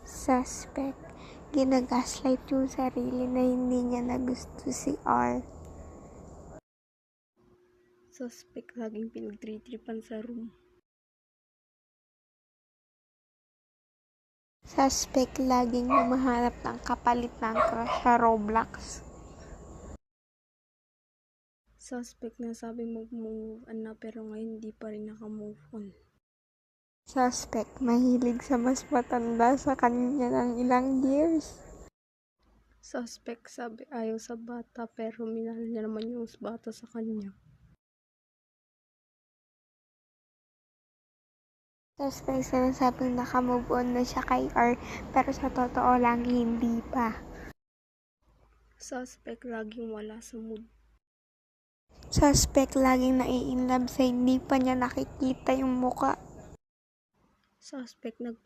Suspect, ginagaslight yung sarili na hindi niya na gusto si R. Suspect, laging pinagtritripan sa room. Suspect, laging humahanap ng kapalit ng crush sa Roblox. Suspect, na sabing mag-move on na pero ngayon hindi pa rin naka-move on. Suspect, mahilig sa mas matanda sa kanya ng ilang years. Suspect, sabi ayaw sa bata pero minahal niya naman yung bata sa kanya. Suspect, sinasabing naka-move on na siya kay R pero sa totoo lang hindi pa. Suspect, laging wala sa mood. Suspect, laging nai-inlove sa hindi pa niya nakikita yung muka. Suspect,